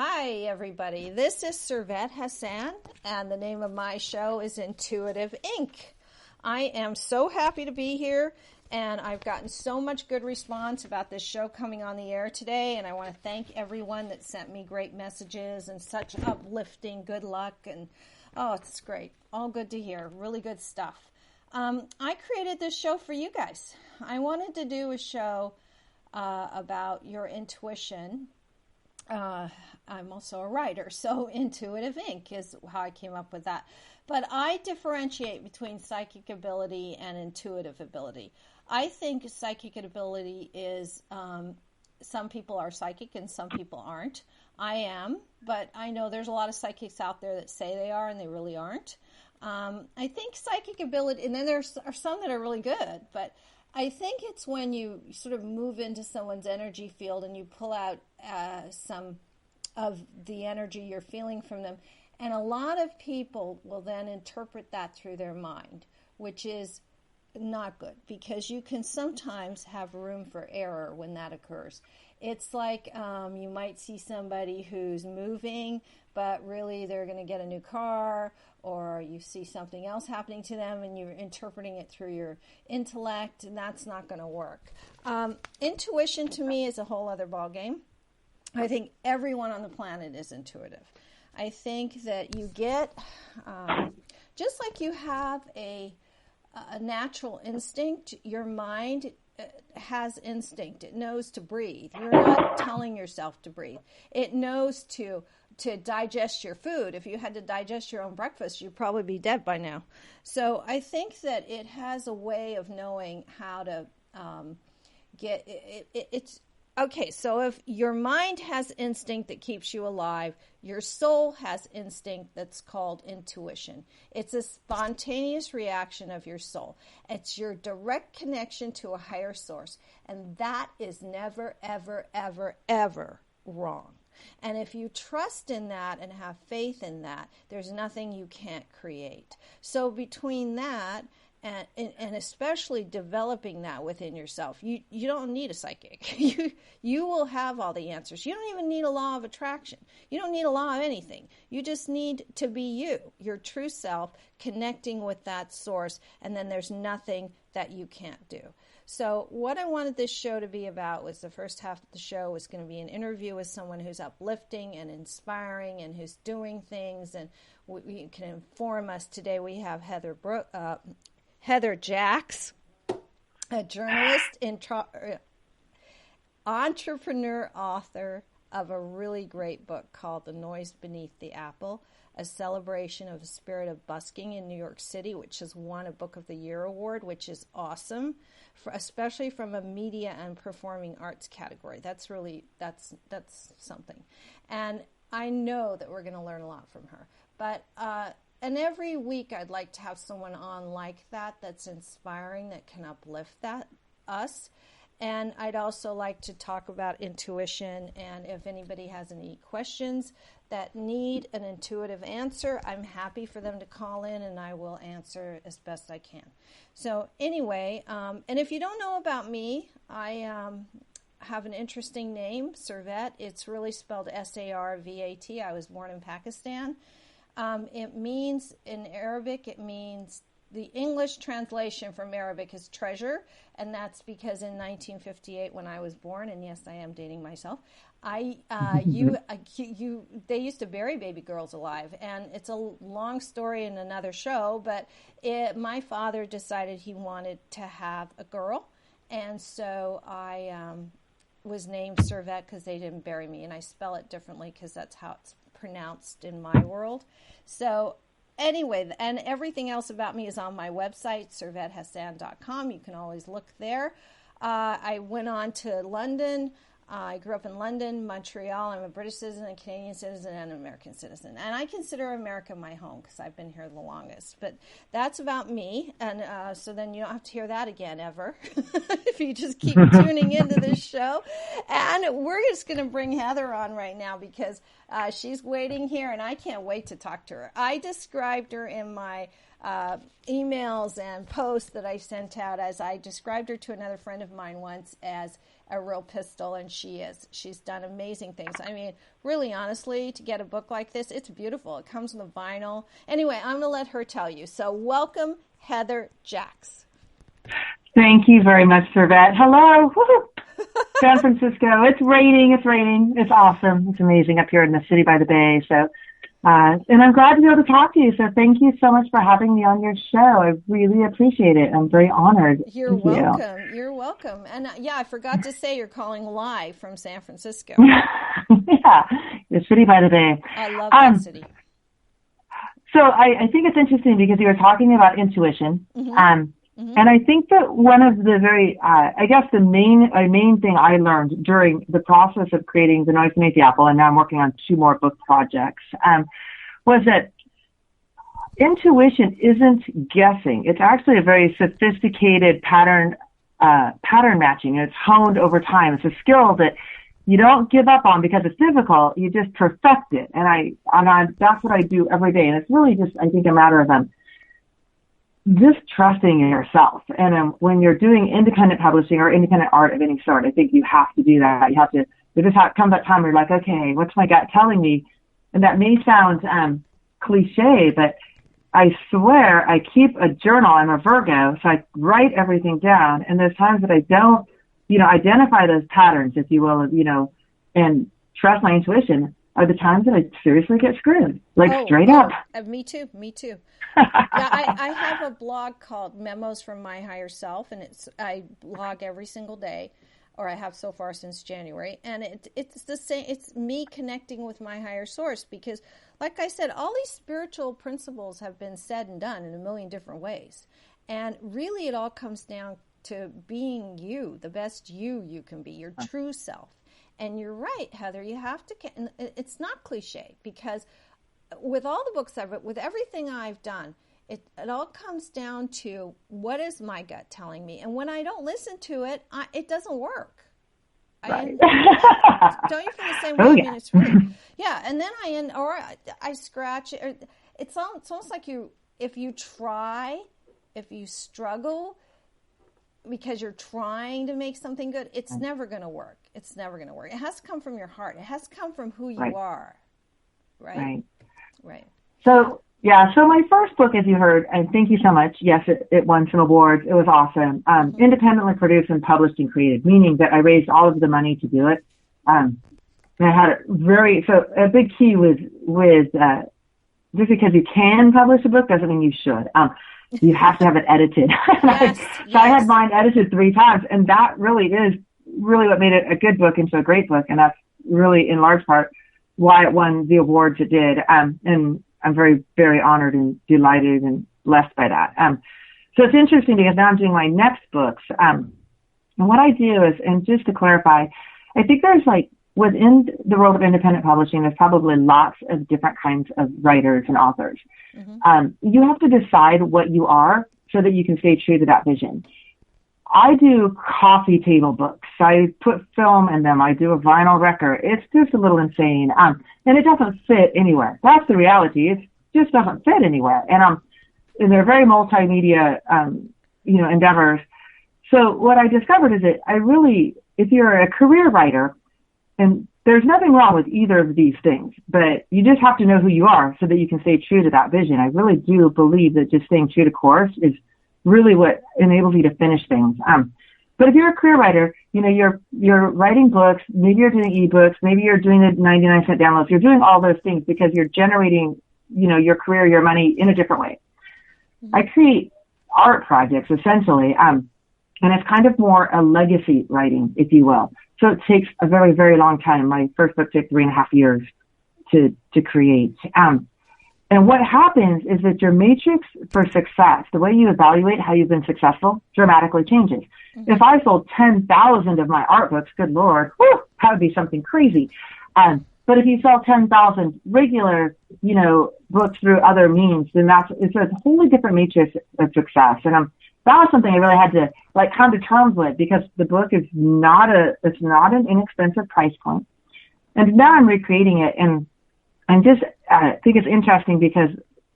Hi, everybody. This is Servet Hassan, and the name of my show is Intuitive Inc. I am so happy to be here, and I've gotten so much good response about this show coming on the air today, and I want to thank everyone that sent me great messages and such uplifting good luck, and oh, it's great. All good to hear. Really good stuff. I created this show for you guys. I wanted to do a show about your intuition. I'm also a writer, so Intuitive Inc. is how I came up with that. But I differentiate between psychic ability and intuitive ability. I think psychic ability is, some people are psychic and some people aren't. I am, but I know there's a lot of psychics out there that say they are and they really aren't. I think psychic ability, and then there are some that are really good, but I think it's when you sort of move into someone's energy field and you pull out some of the energy you're feeling from them. And a lot of people will then interpret that through their mind, which is not good because you can sometimes have room for error when that occurs. It's like you might see somebody who's moving, but really they're going to get a new car, or you see something else happening to them and you're interpreting it through your intellect, and that's not going to work. Intuition to me is a whole other ballgame. I think everyone on the planet is intuitive. I think that you get, just like you have a natural instinct, your mind has instinct. It knows to breathe. You're not telling yourself to breathe. It knows to digest your food. If you had to digest your own breakfast, you'd probably be dead by now. So I think that it has a way of knowing how to get it's okay. So if your mind has instinct that keeps you alive, your soul has instinct that's called intuition. It's a spontaneous reaction of your soul. It's your direct connection to a higher source, and that is never, ever, ever, ever wrong. And if you trust in that and have faith in that, there's nothing you can't create. So between that and especially developing that within yourself, you don't need a psychic. You will have all the answers. You don't even need a law of attraction. You don't need a law of anything. You just need to be you, your true self, connecting with that source, and then there's nothing that you can't do. So what I wanted this show to be about was the first half of the show was going to be an interview with someone who's uplifting and inspiring and who's doing things, and we can inform us. Today we have Heather Jacks, a journalist, entrepreneur, author of a really great book called The Noise Beneath the Apple, a celebration of the Spirit of Busking in New York City, which has won a Book of the Year award, which is awesome, especially from a media and performing arts category. That's something. And I know that we're going to learn a lot from her. But and every week I'd like to have someone on like that that's inspiring, that can uplift us. And I'd also like to talk about intuition, and if anybody has any questions that need an intuitive answer, I'm happy for them to call in and I will answer as best I can. So anyway, and if you don't know about me, I have an interesting name, Servet. It's really spelled S-A-R-V-A-T. I was born in Pakistan. It means, in Arabic, it means, the English translation from Arabic is treasure, and that's because in 1958 when I was born, and yes, I am dating myself, they used to bury baby girls alive, and it's a long story in another show, but my father decided he wanted to have a girl, and so I was named Servet because they didn't bury me, and I spell it differently because that's how it's pronounced in my world. So anyway, and everything else about me is on my website, servethassan.com. You can always look there. I went on to London. I grew up in London, Montreal. I'm a British citizen, a Canadian citizen, and an American citizen. And I consider America my home because I've been here the longest. But that's about me. And so then you don't have to hear that again ever if you just keep tuning into this show. And we're just going to bring Heather on right now because she's waiting here, and I can't wait to talk to her. I described her in my emails and posts that I sent out as I described her to another friend of mine once as a real pistol, and she is. She's done amazing things. I mean, really, honestly, to get a book like this, it's beautiful. It comes with a vinyl. Anyway, I'm going to let her tell you. So welcome, Heather Jacks. Thank you very much, Servette. Hello. Woo-hoo. San Francisco. It's raining. It's raining. It's awesome. It's amazing up here in the city by the bay. So, and I'm glad to be able to talk to you. So thank you so much for having me on your show. I really appreciate it. I'm very honored. You're welcome. You're welcome. And yeah, I forgot to say you're calling live from San Francisco. Yeah, the city by the bay. I love that city. So I think it's interesting because you were talking about intuition. And I think that one of the the main thing I learned during the process of creating The Noise Made the Apple, and now I'm working on 2 more book projects, was that intuition isn't guessing. It's actually a very sophisticated pattern matching. It's honed over time. It's a skill that you don't give up on because it's difficult. You just perfect it. And that's what I do every day. And it's really just, I think, a matter of just trusting in yourself. And when you're doing independent publishing or independent art of any sort, I think you have to do that. Comes that time where you're like, okay, what's my gut telling me? And that may sound cliche, but I swear I keep a journal. I'm a Virgo, so I write everything down. And there's times that I don't, identify those patterns, if you will, and trust my intuition, are the times that I seriously get screwed, straight up. Me too. Yeah, I have a blog called Memos from My Higher Self, and I blog every single day, or I have so far since January, and it's the same. It's me connecting with my higher source because, like I said, all these spiritual principles have been said and done in a million different ways, and really it all comes down to being you, the best you can be, your true self. And you're right, Heather, you have to, it's not cliche, because with all the books with everything I've done, it all comes down to what is my gut telling me. And when I don't listen to it, it doesn't work. Right. Don't you feel the same way? Oh, I yeah. mean, it's really, yeah. And then I scratch it. It's almost like if you struggle because you're trying to make something good, it's never going to work. It's never going to work. It has to come from your heart. It has to come from who you are. Right. So my first book, as you heard, and thank you so much. Yes, it won some awards. It was awesome. Independently produced and published and created, meaning that I raised all of the money to do it. And I had a big key with just because you can publish a book doesn't mean you should. You have to have it edited. Yes. I had mine edited 3 times, and that really is what made it a good book into a great book. And that's really in large part why it won the awards it did. And I'm very, very honored and delighted and blessed by that. So it's interesting because now I'm doing my next books. And what I do is, and just to clarify, I think there's within the world of independent publishing, there's probably lots of different kinds of writers and authors. You have to decide what you are so that you can stay true to that vision. I do coffee table books. I put film in them. I do a vinyl record. It's just a little insane. And it doesn't fit anywhere. That's the reality. It just doesn't fit anywhere. And they're very multimedia, endeavors. So what I discovered is that if you're a career writer, and there's nothing wrong with either of these things, but you just have to know who you are so that you can stay true to that vision. I really do believe that just staying true to course is really what enables you to finish things. But if you're a career writer, you're writing books, maybe you're doing ebooks, maybe you're doing the 99-cent downloads. You're doing all those things because you're generating, your career, your money in a different way. I create art projects essentially, and it's kind of more a legacy writing, if you will. So it takes a very, very long time. My first book took 3.5 years to create. And what happens is that your matrix for success, the way you evaluate how you've been successful, dramatically changes. If I sold 10,000 of my art books, good Lord, that would be something crazy. But if you sell 10,000 regular, books through other means, then it's a wholly different matrix of success. And that was something I really had to come to terms with, because the book is not an inexpensive price point. And now I'm recreating it, and I think it's interesting because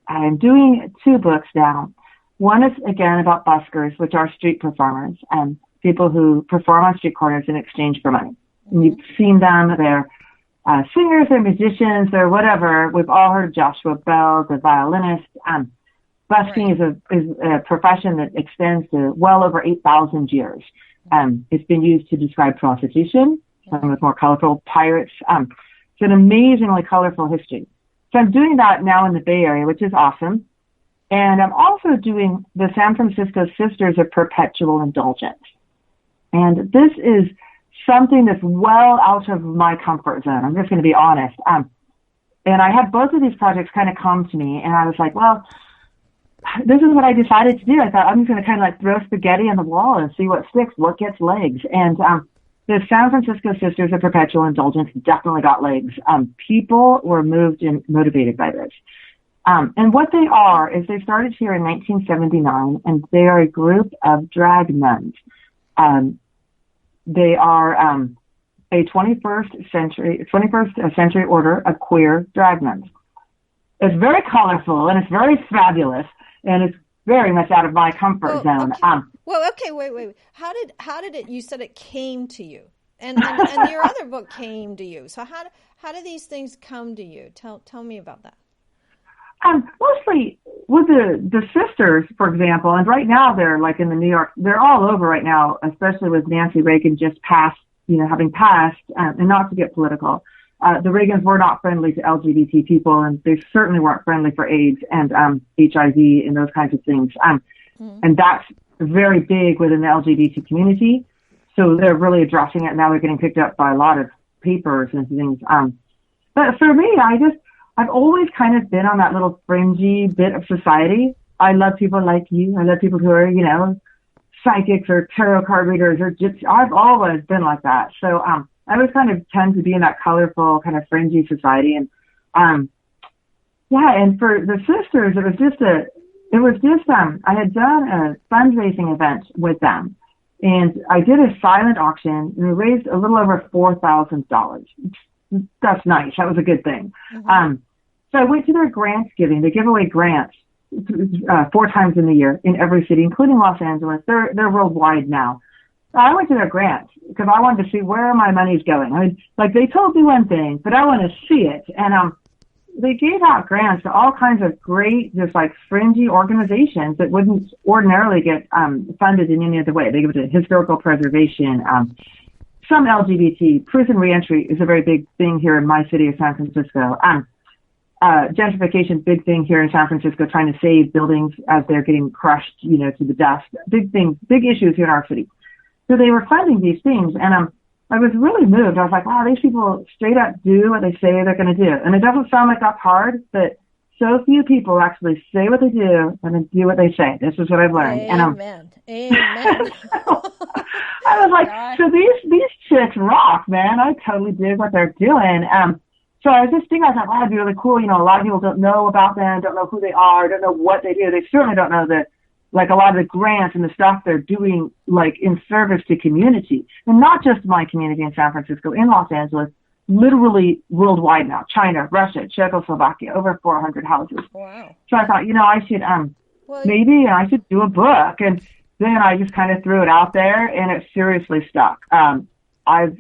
I'm doing 2 books now. One is again about buskers, which are street performers. people who perform on street corners in exchange for money. And you've seen them. They're singers, they're musicians, they're whatever. We've all heard of Joshua Bell, the violinist. Busking is a profession that extends to well over 8,000 years. It's been used to describe prostitution, some with more colorful pirates. It's an amazingly colorful history. So I'm doing that now in the Bay Area, which is awesome. And I'm also doing the San Francisco Sisters of Perpetual Indulgence. And this is something that's well out of my comfort zone. I'm just going to be honest. And I had both of these projects kind of come to me, and I was like, well, this is what I decided to do. I thought I'm just going to kind of like throw spaghetti on the wall and see what sticks, what gets legs. And the San Francisco Sisters of Perpetual Indulgence definitely got legs. People were moved and motivated by this. And what they are is they started here in 1979, and they are a group of drag nuns. They are a 21st century order of queer drag nuns. It's very colorful and it's very fabulous, and it's very much out of my comfort zone. Okay. Wait. How did it? You said it came to you, and your other book came to you. So how do these things come to you? Tell me about that. Mostly with the sisters, for example, and right now they're like in the New York, they're all over right now, especially with Nancy Reagan just passed, having passed, and not to get political. The Reagans were not friendly to LGBT people, and they certainly weren't friendly for AIDS and HIV and those kinds of things. And that's very big within the LGBT community. So they're really addressing it. Now they're getting picked up by a lot of papers and things. But for me, I've always kind of been on that little fringy bit of society. I love people like you. I love people who are, psychics or tarot card readers or gypsy. I've always been like that. So, I always kind of tend to be in that colorful kind of fringy society. And, and for the sisters, I had done a fundraising event with them, and I did a silent auction, and we raised a little over $4,000. That's nice. That was a good thing. Mm-hmm. So I went to their grants giving. They give away grants 4 times in the year in every city, including Los Angeles. They're worldwide now. So I went to their grants because I wanted to see where my money's going. I mean, like they told me one thing, but I want to see it. And they gave out grants to all kinds of great, just like fringy organizations that wouldn't ordinarily get funded in any other way. They give it to historical preservation. Some LGBT, prison reentry is a very big thing here in my city of San Francisco. Gentrification, big thing here in San Francisco, trying to save buildings as they're getting crushed, to the dust. Big issues here in our city. So they were funding these things, and I was really moved. I was like, wow, these people straight up do what they say they're going to do. And it doesn't sound like that's hard, but so few people actually say what they do and then do what they say. This is what I've learned. Amen. Amen. I was like, so these chicks rock, man. I totally dig what they're doing. So I was just thinking, I thought, wow, that'd be really cool. A lot of people don't know about them, don't know who they are, don't know what they do. They certainly don't know that, like, a lot of the grants and the stuff they're doing, like, in service to community. And not just my community in San Francisco, in Los Angeles, literally worldwide now. China, Russia, Czechoslovakia, over 400 houses. Wow. So I thought, I should, maybe I should do a book. And then I just kind of threw it out there, and it seriously stuck.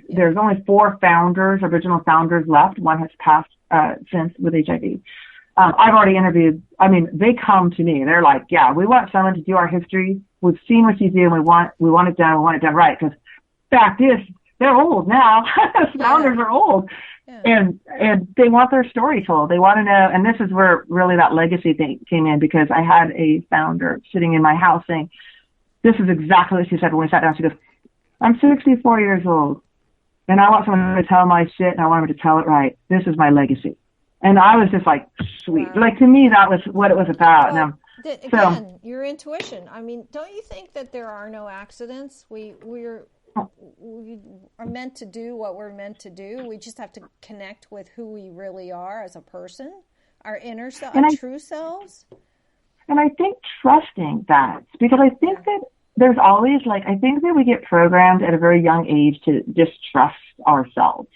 There's only 4 original founders left. One has passed since with HIV. I've already interviewed. I mean, they come to me. They're like, yeah, we want someone to do our history. We've seen what you do, and we want it done. We want it done right. Because fact is, they're old now. Founders are old, and they want their story told. They want to know. And this is where really that legacy thing came in, because I had a founder sitting in my house saying, "This is exactly what she said when we sat down." She goes, "I'm 64 years old, and I want someone to tell my shit, and I want them to tell it right. This is my legacy." And I was just like, sweet. Wow. Like, to me, that was what it was about. Well, again, your intuition. I mean, don't you think that there are no accidents? We are meant to do what we're meant to do. We just have to connect with who we really are as a person, our inner self, our true selves. And I think trusting that, because I think that there's always, I think that we get programmed at a very young age to just trust ourselves.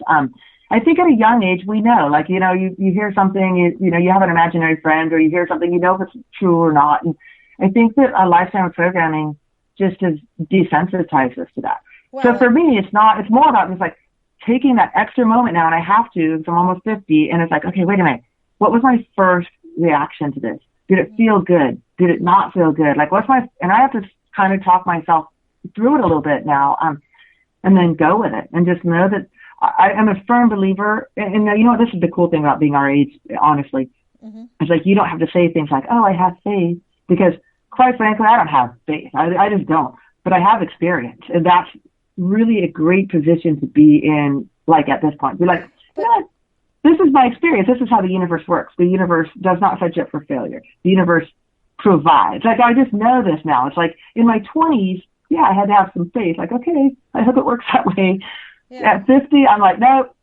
I think at a young age, we know, you hear something, you have an imaginary friend, or you hear something, if it's true or not. And I think that a lifetime of programming just has desensitized us to that. Well, So for me, it's more about just like taking that extra moment now, and I have to, because I'm almost 50, and it's like, okay, wait a minute. What was my first reaction to this? Did it feel good? Did it not feel good? Like, and I have to kind of talk myself through it a little bit now, and then go with it and just know that I am a firm believer. And you know what? This is the cool thing about being our age, honestly. Mm-hmm. It's like, you don't have to say things like, oh, I have faith, because quite frankly, I don't have faith. I just don't, but I have experience, and that's really a great position to be in. Like at this point, be like, yeah, this is my experience. This is how the universe works. The universe does not set you up for failure. The universe provides. Like, I just know this now. It's like in my 20s, yeah, I had to have some faith. Like, okay, I hope it works that way. Yeah. At 50, I'm like, nope,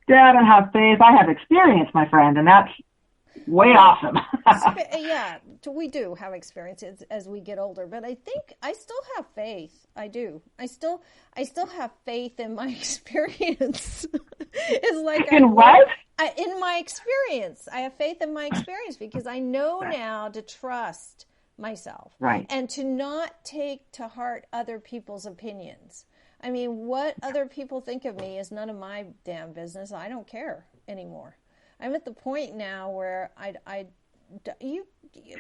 I don't have faith. I have experience, my friend, and that's way awesome. Yeah, we do have experience as we get older, but I think I still have faith. I do. I still have faith in my experience. It's like in what? In my experience, I have faith in my experience, because I know now to trust myself, right, and to not take to heart other people's opinions. I mean, what other people think of me is none of my damn business. I don't care anymore. I'm at the point now where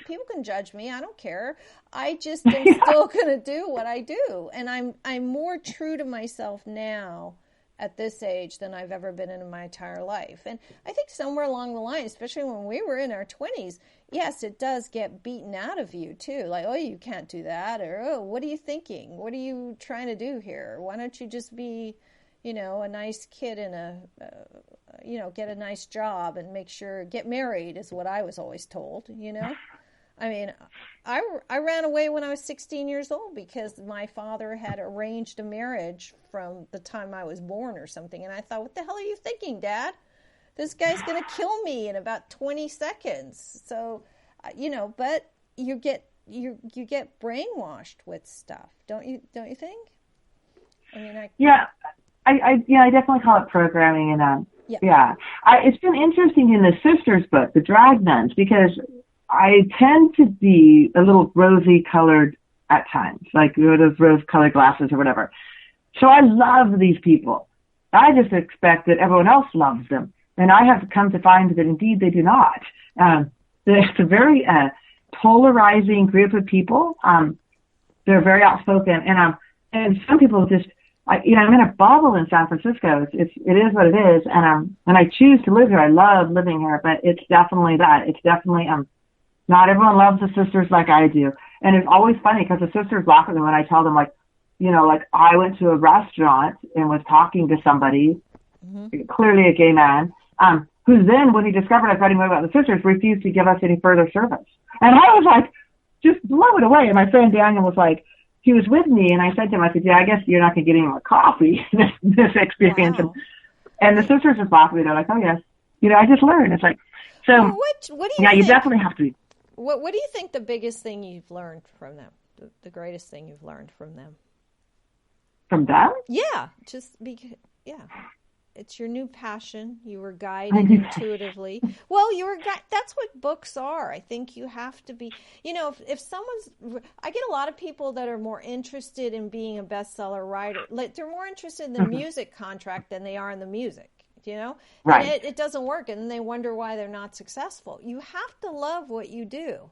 people can judge me. I don't care. I just am still going to do what I do, and I'm more true to myself now at this age than I've ever been in my entire life. And I think somewhere along the line, especially when we were in our 20s, yes, it does get beaten out of you too. Like, oh, you can't do that, or oh, what are you thinking? What are you trying to do here? Why don't you just be, a nice kid and get a nice job and get married is what I was always told, I mean, I ran away when I was 16 years old because my father had arranged a marriage from the time I was born or something. And I thought, what the hell are you thinking, Dad? This guy's going to kill me in about 20 seconds. So, but you get brainwashed with stuff. Don't you think? I mean, I definitely call it programming. And, it's been interesting in the Sisters book, the Drag Nuns, because I tend to be a little rosy colored at times, like those rose colored glasses or whatever. So I love these people. I just expect that everyone else loves them. And I have come to find that indeed they do not. It's a very polarizing group of people. They're very outspoken. And some people just, I'm in a bubble in San Francisco. It is what it is. And I choose to live here. I love living here, but it's definitely that. It's definitely, not everyone loves the Sisters like I do. And it's always funny because the Sisters laugh at me when I tell them, like I went to a restaurant and was talking to somebody, clearly a gay man, who then, when he discovered I was writing about the Sisters, refused to give us any further service. And I was like, just blown away. And my friend Daniel was like, he was with me, and I said to him, I said, yeah, I guess you're not going to get any more coffee, this experience. Wow. And the Sisters just laughed at me. They're like, oh, yes. I just learned. It's like, so, well, what do you think? You definitely have to be. What do you think the biggest thing you've learned from them? The greatest thing you've learned from them? From them? Yeah. It's your new passion. You were guided intuitively. Well, that's what books are. I think you have to be, if I get a lot of people that are more interested in being a bestseller writer. Like, they're more interested in the music contract than they are in the music. Right. And it doesn't work, and then they wonder why they're not successful. You have to love what you do.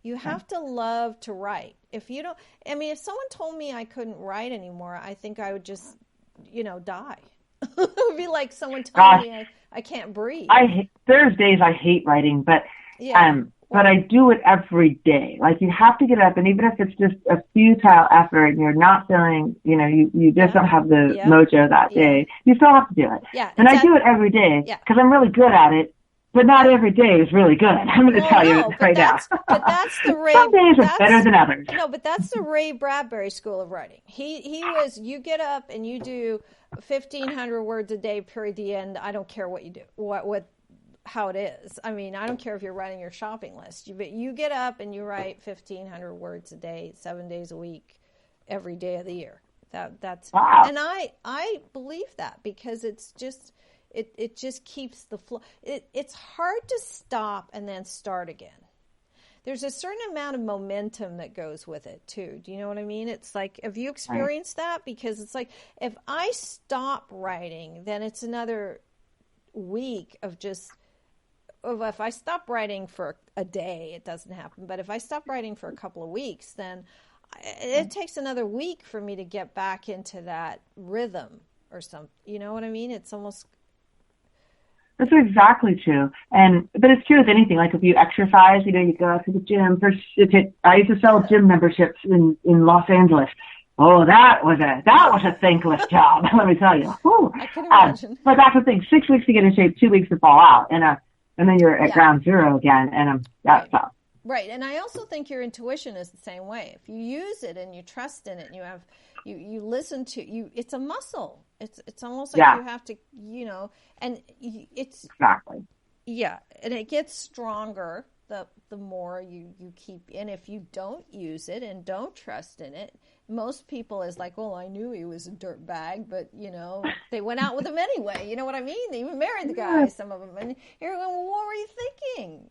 You have to love to write. If if someone told me I couldn't write anymore, I think I would just, die. It would be like someone telling me I can't breathe. There's days I hate writing, but but I do it every day. Like, you have to get up, and even if it's just a futile effort and you're not feeling, you just don't have the mojo that day, you still have to do it. Yeah, and I do it every day because I'm really good at it, but not every day is really good. I'm going to tell you right now. But that's the Ray. Some days are better than others. No, but that's the Ray Bradbury School of Writing. He was, you get up and you do 1,500 words a day, period, the end. I don't care what you do, how it is. I mean, I don't care if you're writing your shopping list, but you get up and you write 1,500 words a day, 7 days a week, every day of the year. That's wow. And I believe that because it's just it just keeps the flow. It's hard to stop and then start again. there's a certain amount of momentum that goes with it too. Do you know what I mean? It's like, have you experienced that? Because it's like, if I stop writing, then it's another week of just, if I stop writing for a day, it doesn't happen. But if I stop writing for a couple of weeks, then it takes another week for me to get back into that rhythm or something. You know what I mean? It's almost... That's exactly true. But it's true with anything. Like if you exercise, you go out to the gym. I used to sell gym memberships in Los Angeles. Oh, that was a thankless job. Let me tell you. Whew. I can imagine. But that's the thing. 6 weeks to get in shape, 2 weeks to fall out, and then you're at ground zero again, and that's tough. Right, and I also think your intuition is the same way. If you use it and you trust in it, and you listen to you, it's a muscle. It's almost like you have to, and it's exactly. Yeah, and it gets stronger the more you keep. And if you don't use it and don't trust in it, most people is like, well, I knew he was a dirt bag, but they went out with him anyway. You know what I mean? They even married the guy, some of them. And you're going, well, what were you thinking?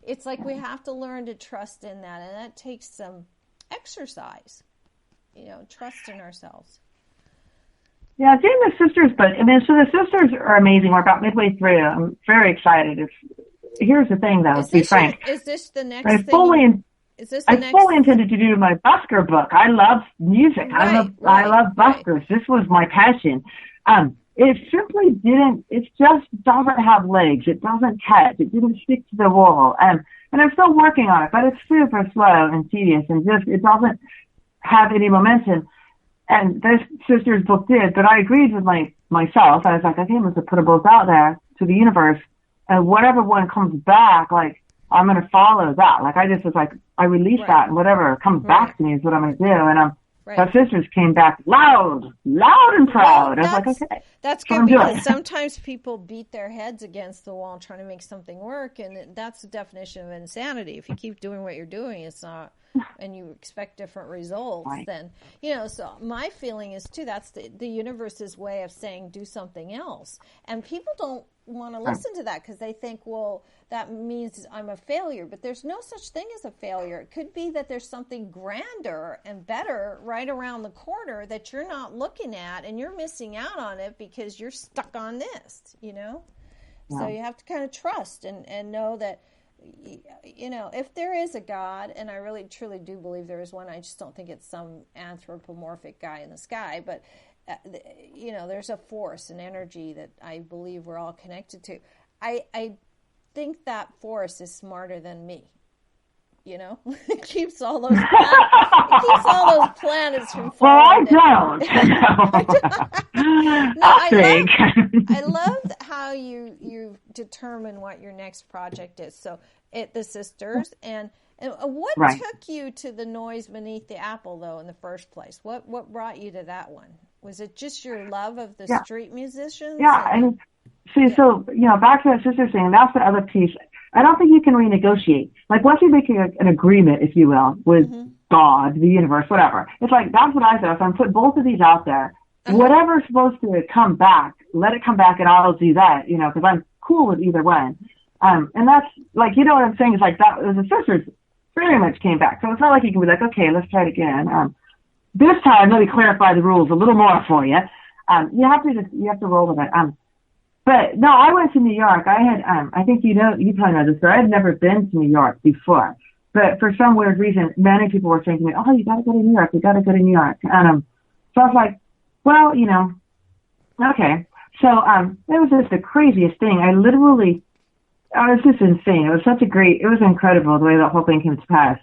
It's like we have to learn to trust in that, and that takes some exercise. Trust in ourselves. Yeah, getting the sisters, but so the sisters are amazing. We're about midway through. I'm very excited. Here's the thing, though. To be frank, is this the next I thing? fully intended to do my busker book. I love music. Right, I love buskers. Right. This was my passion. It simply didn't. It just doesn't have legs. It doesn't catch. It didn't stick to the wall. And I'm still working on it, but it's super slow and tedious, and it doesn't have any momentum. And this sister's book did, but I agreed with myself. I was like, okay, I'm going to put a book out there to the universe, and whatever one comes back, I'm going to follow that. I just was like, I release that, and whatever comes back to me is what I'm going to do. And our sisters came back loud and proud. Well, I was like, okay. That's good, because sometimes people beat their heads against the wall trying to make something work, and that's the definition of insanity. If you keep doing what you're doing, it's not, and you expect different results, then, so my feeling is, too, that's the universe's way of saying do something else. And people don't want to listen to that because they think, well, that means I'm a failure. But there's no such thing as a failure. It could be that there's something grander and better right around the corner that you're not looking at, and you're missing out on it because you're stuck on this, Yeah. So you have to kind of trust and know that, if there is a God, and I really truly do believe there is one, I just don't think it's some anthropomorphic guy in the sky, but there's a force, an energy that I believe we're all connected to. I think that force is smarter than me. It keeps all those planets from falling. Well, I don't. I love how you determine what your next project is. So the sisters, and what took you to The Noise Beneath the Apple, though, in the first place? What brought you to that one? Was it just your love of the street musicians? Yeah, and so back to that sister thing, and that's the other piece. I don't think you can renegotiate. Once you make an agreement, if you will, with God, the universe, whatever, it's that's what I said. So I'm putting both of these out there. Whatever's supposed to come back, let it come back, and I'll do that, because I'm cool with either one. And that's, what I'm saying is, that the sisters very much came back. So it's not like you can be okay, let's try it again. This time, let me clarify the rules a little more for you. You have to roll with it. But no, I went to New York. I had, I think you probably know this, but I had never been to New York before. But for some weird reason, many people were saying to me, oh, you got to go to New York. You got to go to New York. And so I was like, well, okay. So it was just the craziest thing. I was just insane. It was incredible the way the whole thing came to pass.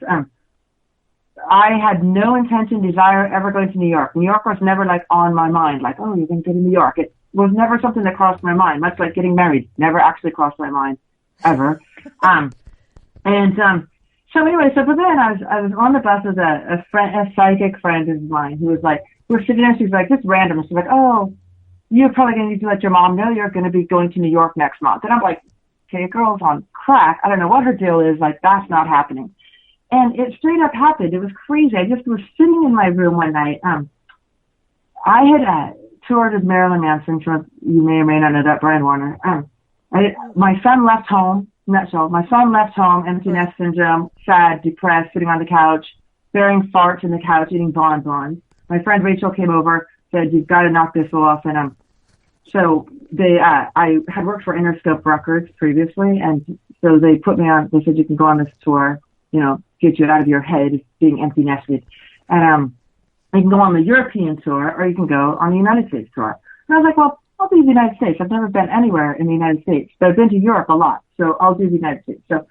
I had no intention, desire ever going to New York. New York was never on my mind, oh, you're going to go to New York. It was never something that crossed my mind, much like getting married. Never actually crossed my mind, ever. So anyway, but then I was on the bus with a psychic friend of mine who was we're sitting there, she's just random. She's oh, you're probably going to need to let your mom know you're going to be going to New York next month. And I'm okay, girl's on crack. I don't know what her deal is. That's not happening. And it straight up happened. It was crazy. I just was sitting in my room one night. I had toured with Marilyn Manson. You may or may not know that, Brian Warner. My son left home. nutshell. My son left home, empty nest syndrome, sad, depressed, sitting on the couch, bearing farts in the couch, eating bonbons. My friend Rachel came over, said, "You've got to knock this off." And so I had worked for Interscope Records previously, and so they put me on. They said, "You can go on this tour, get you out of your head being empty nested, and you can go on the European tour, or you can go on the United States tour." And I was like, "Well, I'll do the United States. I've never been anywhere in the United States, but I've been to Europe a lot, so I'll do the United States." So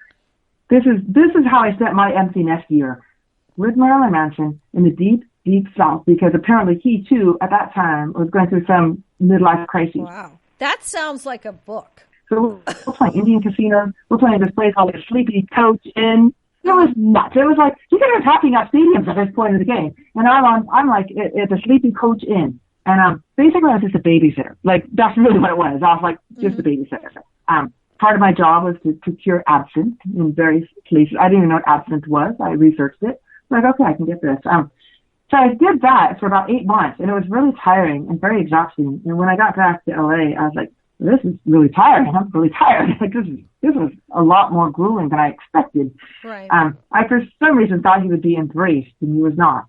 this is how I spent my empty nest year with Marilyn Manson in the deep, deep South, because apparently he too at that time was going through some midlife crisis. Wow, that sounds like a book. So we're playing Indian casinos. We're playing this place called the Sleepy Coach Inn. It was nuts. It was like you guys are topping up stadiums at this point of the game, and I'm like at the Sleepy Coach Inn. And basically, I was just a babysitter. Like, that's really what it was. I was like just a babysitter. Part of my job was to procure absinthe in various places. I didn't even know what absinthe was. I researched it. Like, okay, I can get this. So I did that for about 8 months, and it was really tiring and very exhausting. And when I got back to LA, I was like, this is really tiring. I'm really tired. Like, this was a lot more grueling than I expected. Right. I, for some reason, thought he would be embraced, and he was not.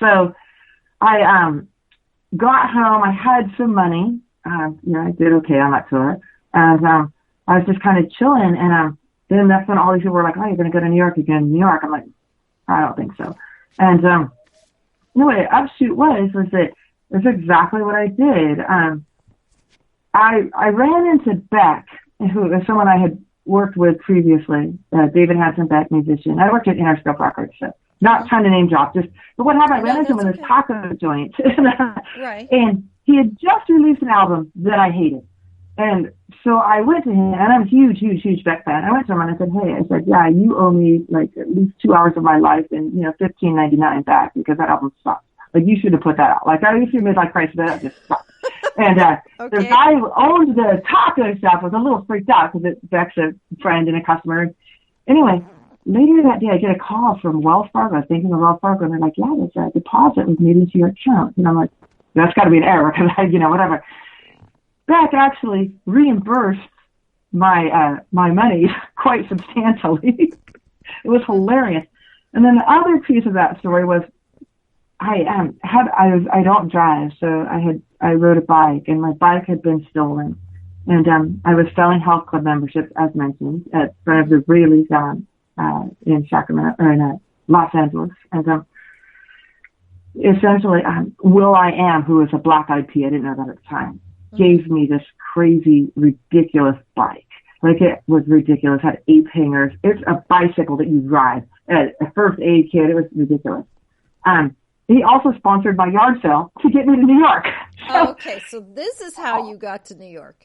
So I got home. I had some money. I did okay on that tour. And I was just kind of chilling. And then that's when all these people were like, "Oh, you're going to go to New York again, New York." I'm like, "I don't think so." And what the upshoot was that it's exactly what I did. I ran into Beck, who is someone I had worked with previously, David Hansen Beck, musician. I worked at Interscope Records, so not trying to name drop, but what happened, I ran into him in this taco joint. Right. And he had just released an album that I hated. And so I went to him, and I'm a huge, huge, huge Beck fan. I went to him and I said, "Hey," I said, "Yeah, you owe me like at least 2 hours of my life and, $15.99 back because that album sucks. Like, you should have put that out. Like, I used to admit like price, but that just sucks." And the guy who owned the taco shop was a little freaked out because Beck's a friend and a customer. Anyway, later that day, I get a call from Wells Fargo. I was thinking of Wells Fargo, and they're like, "Yeah, there's a deposit was made into your account." And I'm like, "That's got to be an error because whatever." Beck actually reimbursed my money quite substantially. It was hilarious. And then the other piece of that story was I don't drive, so I rode a bike, and my bike had been stolen. And I was selling health club memberships, as mentioned, at front of the Breelys in Sacramento, or in Los Angeles. And essentially, will.i.am, who was a Black Eyed Pea, I didn't know that at the time, gave me this crazy, ridiculous bike. Like, it was ridiculous. It had 8 hangers. It's a bicycle that you ride. A first aid kit. It was ridiculous. He also sponsored my yard sale to get me to New York. Okay, so this is how you got to New York.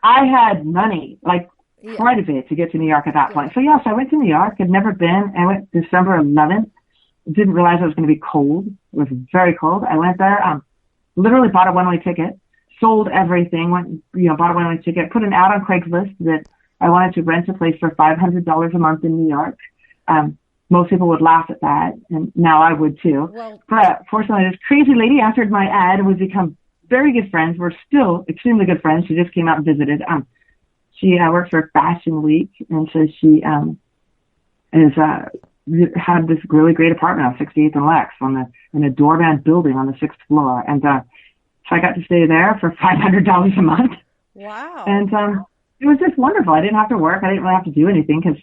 I had money, like quite a bit, to get to New York at that point. So yes, I went to New York. I'd never been. I went December 11th. Didn't realize it was going to be cold. It was very cold. I went there. Literally bought a one-way ticket. Sold everything. Bought a one-way ticket. Put an ad on Craigslist that I wanted to rent a place for $500 a month in New York. Most people would laugh at that, and now I would too. Well, but fortunately, this crazy lady answered my ad, and we've become very good friends. We're still extremely good friends. She just came out and visited. She works for Fashion Week, and so she had this really great apartment on 68th and Lex in a Doorband building on the 6th floor, and so I got to stay there for $500 a month. Wow! And it was just wonderful. I didn't have to work. I didn't really have to do anything because,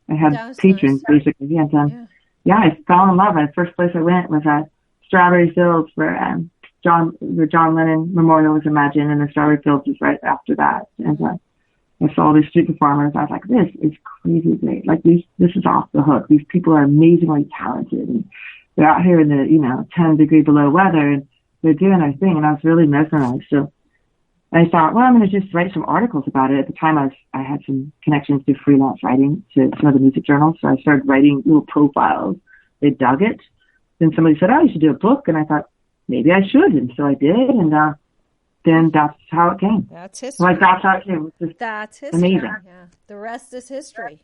I had patrons basically. And I fell in love. The first place I went was Strawberry Fields, where the John Lennon Memorial was imagined, and the Strawberry Fields was right after that. And I saw these street performers. I was like, this is crazy great. Like, this is off the hook. These people are amazingly talented. And they're out here in the, 10 degree below weather, and they're doing their thing. And I was really mesmerized. So I thought, well, I'm going to just write some articles about it. At the time, I had some connections to freelance writing to some of the music journals. So I started writing little profiles. They dug it. Then somebody said, "Oh, you should do a book." And I thought, maybe I should. And so I did. And then that's how it came. That's history. Like, that's how it came. That's history. Amazing. Yeah. The rest is history.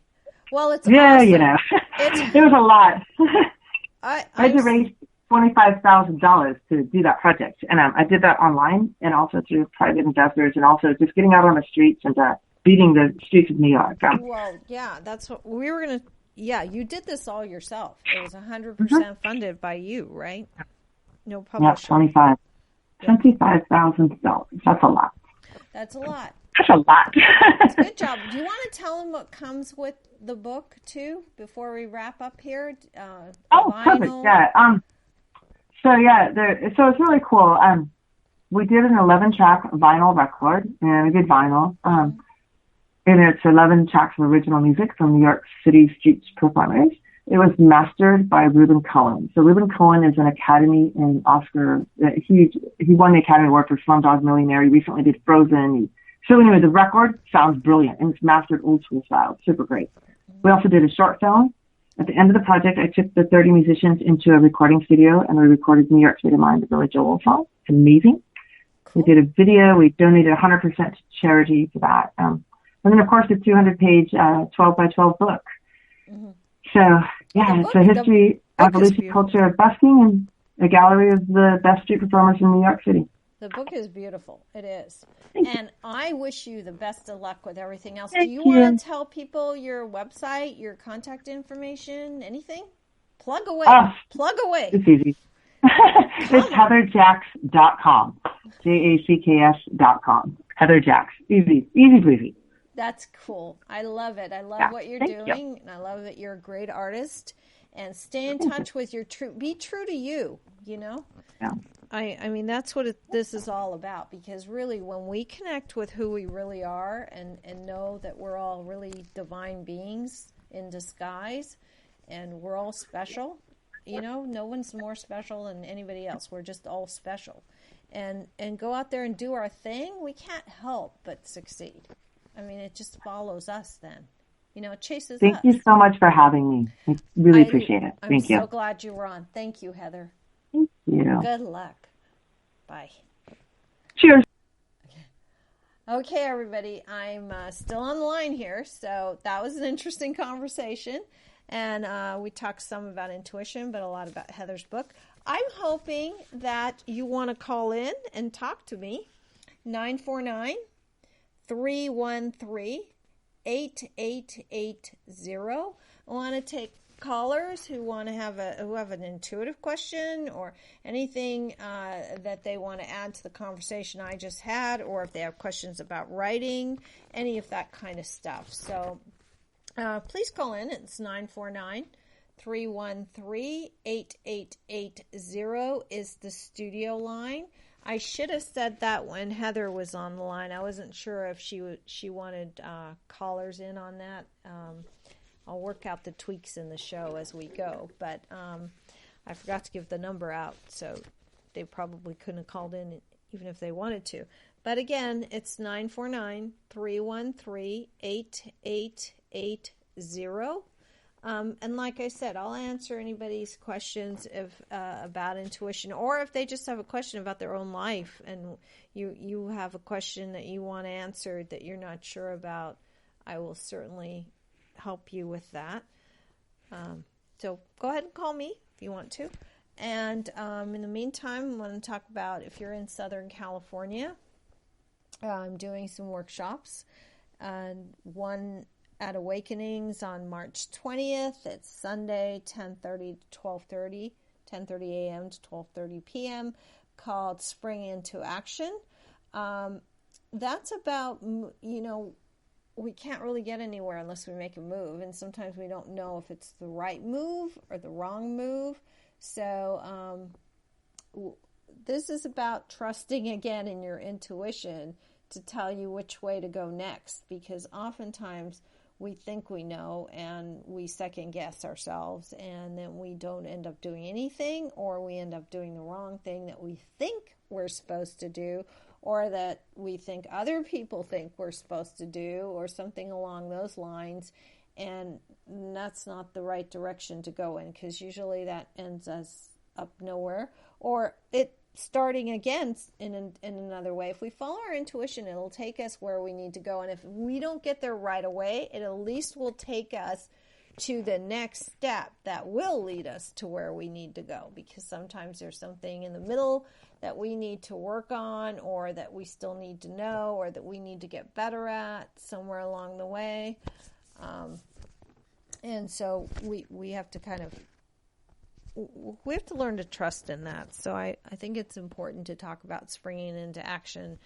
Well, it's awesome. It was a lot. I had to raise $25,000 to do that project. And I did that online and also through private investors and also just getting out on the streets and beating the streets of New York. Well, yeah, that's what we were going to, yeah, you did this all yourself. It was 100% funded by you, right? No publisher. Yep, $25,000. That's a lot. That's a lot. That's a lot. Good job. Do you want to tell them what comes with the book, too, before we wrap up here? Perfect, yeah. So it's really cool. We did an 11-track vinyl record, and we did vinyl. And it's 11 tracks of original music from New York City street performers. It was mastered by Reuben Cohen. So Reuben Cohen is an Academy and Oscar. He won the Academy Award for Slumdog Millionaire. He recently did Frozen. So anyway, the record sounds brilliant, and it's mastered old school style. Super great. We also did a short film. At the end of the project, I took the 30 musicians into a recording studio, and we recorded New York State of Mind, the Billy Joel song. It's amazing. Cool. We did a video. We donated 100% to charity for that. And then, of course, the 200-page 12 by 12 book. Mm-hmm. So, yeah, it's a history, evolution, culture of busking, and a gallery of the best street performers in New York City. The book is beautiful. It is. And I wish you the best of luck with everything else. Do you want to tell people your website, your contact information, anything? Plug away. Plug away. It's easy. It's heatherjacks.com. JACKS.com. Heather Jacks. Easy breezy. That's cool. I love it. I love what you're doing. And I love that you're a great artist. And stay in touch with your be true to you, you know? Yeah. I mean, that's what this is all about, because really when we connect with who we really are and know that we're all really divine beings in disguise and we're all special, you know, no one's more special than anybody else. We're just all special. And go out there and do our thing, we can't help but succeed. I mean, it just follows us then. You know, it chases us. Thank you so much for having me. I really appreciate it. Thank you. I'm so glad you were on. Thank you, Heather. Thank you. Good luck. Bye. Cheers. Okay, everybody. I'm still on the line here. So that was an interesting conversation. And we talked some about intuition, but a lot about Heather's book. I'm hoping that you want to call in and talk to me. 949-313-8880. I want to take callers who want to have an intuitive question or anything that they want to add to the conversation I just had, or if they have questions about writing, any of that kind of stuff. So please call in. It's 949-313-8880 is the studio line. I should have said that when Heather was on the line. I wasn't sure if she wanted callers in on that. I'll work out the tweaks in the show as we go, but I forgot to give the number out, so they probably couldn't have called in even if they wanted to. But again, it's 949-313-8880. And like I said, I'll answer anybody's questions about intuition, or if they just have a question about their own life and you have a question that you want answered that you're not sure about, I will certainly help you with that. So go ahead and call me if you want to. And in the meantime, I want to talk about if you're in Southern California, I'm doing some workshops. One at Awakenings on March 20th. It's Sunday, 10:30 to 12:30, 10:30 a.m. to 12:30 p.m., called Spring into Action. That's about, you know, we can't really get anywhere unless we make a move, and sometimes we don't know if it's the right move or the wrong move. So this is about trusting again in your intuition to tell you which way to go next, because oftentimes we think we know and we second guess ourselves, and then we don't end up doing anything, or we end up doing the wrong thing that we think we're supposed to do, or that we think other people think we're supposed to do, or something along those lines. And that's not the right direction to go in, because usually that ends us up nowhere, or it starting again in another way. If we follow our intuition, it'll take us where we need to go. And if we don't get there right away, it at least will take us to the next step that will lead us to where we need to go, because sometimes there's something in the middle that we need to work on, or that we still need to know, or that we need to get better at somewhere along the way. And so we have to we have to learn to trust in that. So I think it's important to talk about springing into action.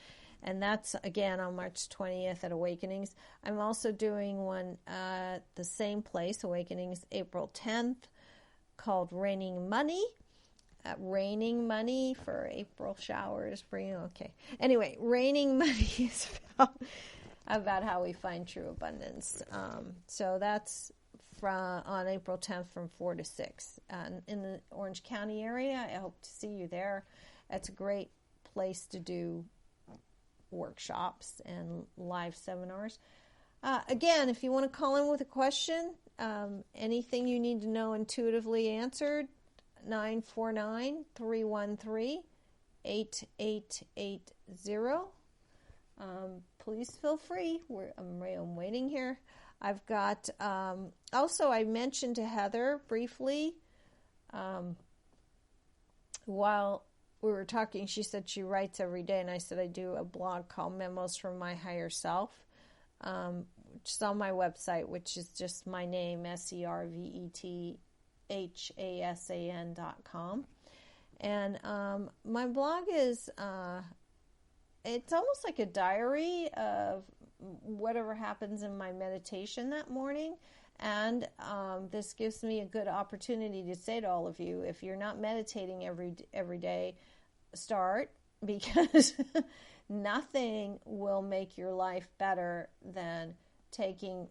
And that's, again, on March 20th at Awakenings. I'm also doing one at the same place, Awakenings, April 10th, called Raining Money. Raining Money for April showers. Okay. Anyway, Raining Money is about how we find true abundance. So that's on April 10th from 4 to 6 in the Orange County area. I hope to see you there. It's a great place to do workshops and live seminars. Again, if you want to call in with a question, anything you need to know intuitively answered, 949-313-8880. Please feel free. I'm waiting here. I've got, also I mentioned to Heather briefly, while we were talking, she said she writes every day, and I said I do a blog called Memos from My Higher Self, which is on my website, which is just my name, SERVETHASAN.com. And my blog is, it's almost like a diary of whatever happens in my meditation that morning. And this gives me a good opportunity to say to all of you, if you're not meditating every day, start, because nothing will make your life better than taking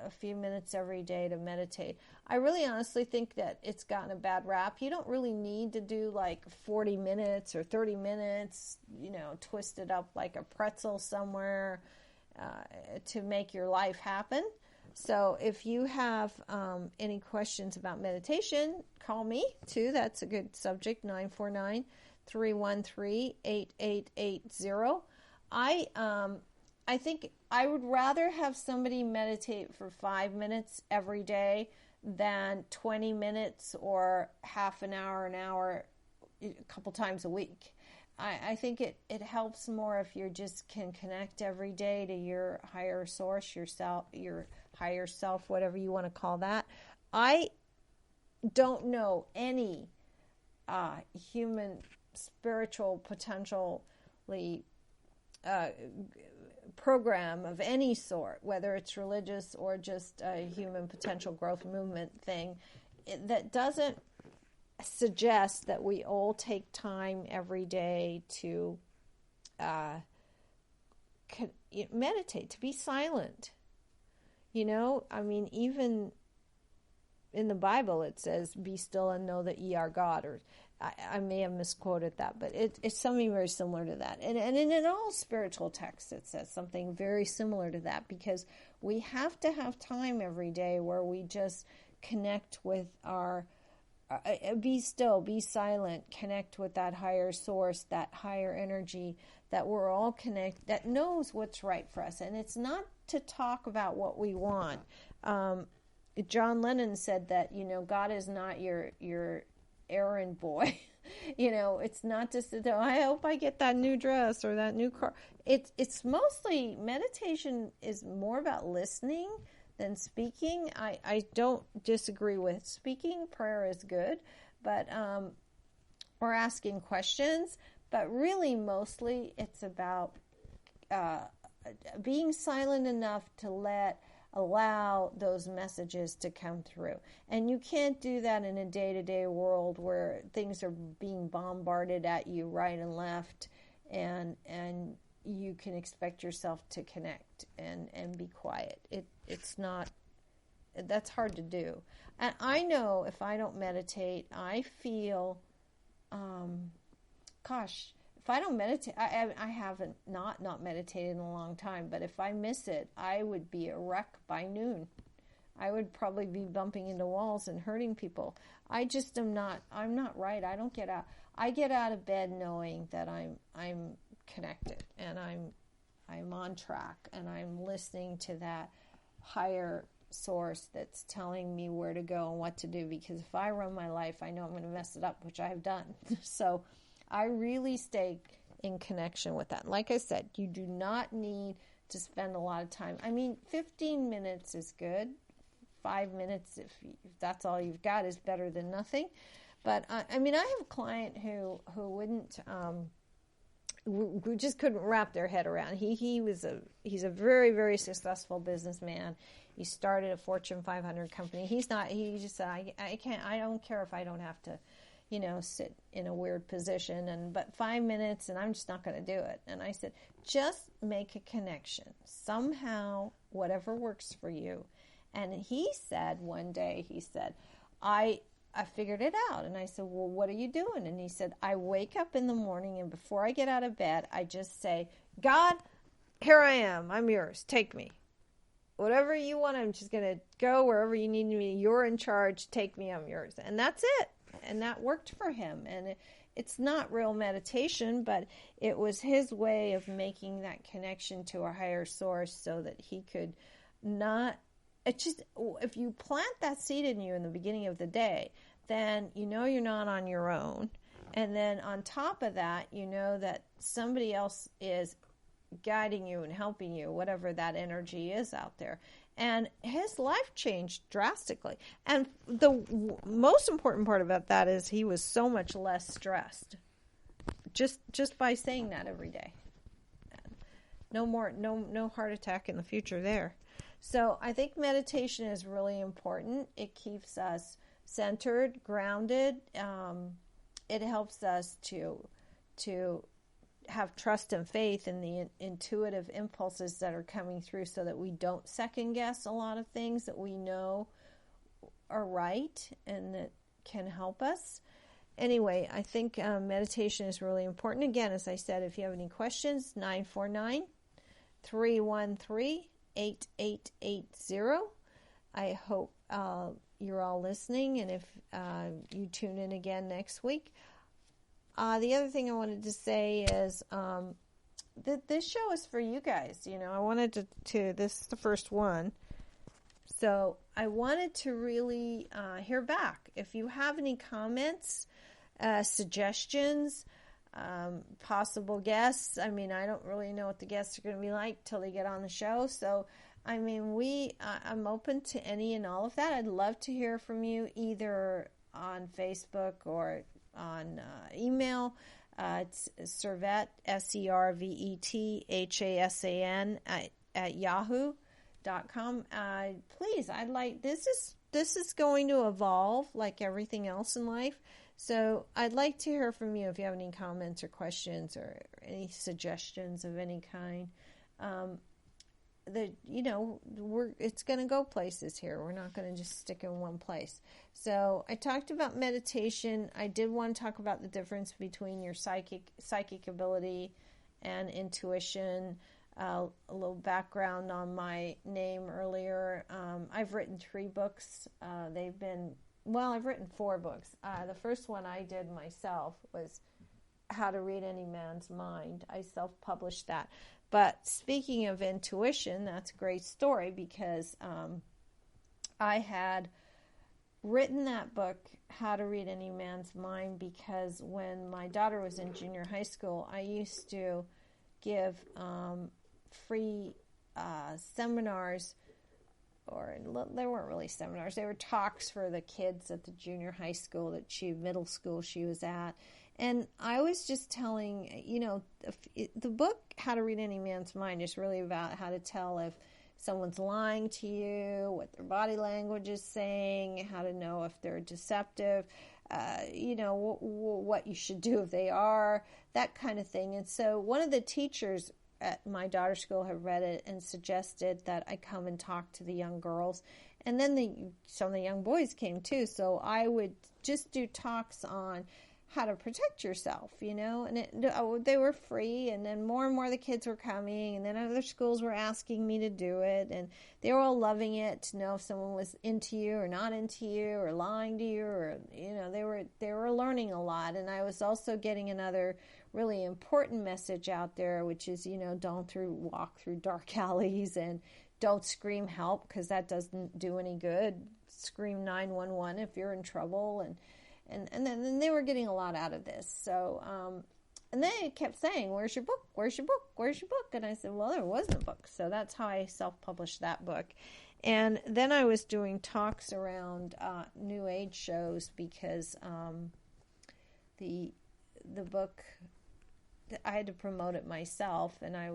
a few minutes every day to meditate. I really honestly think that it's gotten a bad rap. You don't really need to do like 40 minutes or 30 minutes, twisted up like a pretzel somewhere to make your life happen. So if you have any questions about meditation, call me too. That's a good subject, 949-313-8880. I think I would rather have somebody meditate for 5 minutes every day than 20 minutes or half an hour, a couple times a week. I think it helps more if you just can connect every day to your higher source, yourself, your higher self, whatever you want to call that. I don't know any human spiritual potentially program of any sort, whether it's religious or just a human potential growth movement thing, that doesn't suggest that we all take time every day to meditate, to be silent. Even in the Bible it says, be still and know that ye are God, or I may have misquoted that, but it's something very similar to that. And in all spiritual texts it says something very similar to that, because we have to have time every day where we just connect with our be still, be silent, connect with that higher source, that higher energy, that we're all connected, that knows what's right for us. And it's not to talk about what we want. John Lennon said that, God is not your errand boy. It's not just, I hope I get that new dress or that new car. It's mostly, meditation is more about listening than speaking. I don't disagree with speaking. Prayer is good, but or asking questions. But really, mostly, it's about being silent enough to allow those messages to come through. And you can't do that in a day-to-day world where things are being bombarded at you right and left, and you can expect yourself to connect and be quiet. It's not, that's hard to do. And I know if I don't meditate, I feel, if I don't meditate, I haven't not meditated in a long time, but if I miss it, I would be a wreck by noon. I would probably be bumping into walls and hurting people. I'm not right. I don't get out. I get out of bed knowing that I'm connected and I'm on track and I'm listening to that higher source that's telling me where to go and what to do, because if I run my life, I know I'm going to mess it up, which I have done. So I really stay in connection with that. Like I said, you do not need to spend a lot of time. I mean, 15 minutes is good. 5 minutes, if that's all you've got, is better than nothing. But I mean, I have a client who wouldn't, who just couldn't wrap their head around. He's a very, very successful businessman. He started a Fortune 500 company. He just said, I don't care if I don't have to, sit in a weird position, but 5 minutes, and I'm just not going to do it. And I said, just make a connection somehow, whatever works for you. And he said one day, I figured it out. And I said, well, what are you doing? And he said, I wake up in the morning, and before I get out of bed, I just say, God, here I am. I'm yours. Take me. Whatever you want, I'm just going to go wherever you need me. You're in charge. Take me. I'm yours. And that's it. And that worked for him. And it's not real meditation, but it was his way of making that connection to a higher source so that he could not. It's just, if you plant that seed in you in the beginning of the day, then you're not on your own. And then on top of that, that somebody else is guiding you and helping you, whatever that energy is out there. And his life changed drastically. And the most important part about that is he was so much less stressed just by saying that every day. No heart attack in the future there. So I think meditation is really important. It keeps us centered, grounded. It helps us to have trust and faith in the intuitive impulses that are coming through, so that we don't second guess a lot of things that we know are right and that can help us. Anyway, I think meditation is really important. Again, as I said, if you have any questions, 949-313-8880. I hope you're all listening, and if you tune in again next week. The other thing I wanted to say is that this show is for you guys. I wanted to this is the first one. So I wanted to really hear back. If you have any comments, suggestions, possible guests. I mean, I don't really know what the guests are going to be like till they get on the show. So, I mean, I'm open to any and all of that. I'd love to hear from you either on Facebook or on email. It's Servet, SERVETHASAN at yahoo.com. Please, this is going to evolve like everything else in life. So I'd like to hear from you if you have any comments or questions or any suggestions of any kind. It's going to go places here. We're not going to just stick in one place. So I talked about meditation. I did want to talk about the difference between your psychic ability and intuition. A little background on my name earlier. I've written 3 books. I've written 4 books. The first one I did myself was How to Read Any Man's Mind. I self-published that. But speaking of intuition, that's a great story because I had written that book, How to Read Any Man's Mind, because when my daughter was in junior high school, I used to give free seminars, or they weren't really seminars. They were talks for the kids at the junior high school middle school she was at. And I was just telling, the book, How to Read Any Man's Mind, is really about how to tell if someone's lying to you, what their body language is saying, how to know if they're deceptive, what you should do if they are, that kind of thing. And so one of the teachers at my daughter's school had read it and suggested that I come and talk to the young girls. And then some of the young boys came too. So I would just do talks on how to protect yourself, and they were free, and then more and more the kids were coming, and then other schools were asking me to do it, and they were all loving it to know if someone was into you or not into you or lying to you, or they were learning a lot. And I was also getting another really important message out there, which is don't walk through dark alleys, and don't scream help, because that doesn't do any good. Scream 911 if you're in trouble. And then they were getting a lot out of this. So, and they kept saying, where's your book? Where's your book? Where's your book? And I said, well, there wasn't a book. So that's how I self-published that book. And then I was doing talks around New Age shows, because the book, I had to promote it myself, and I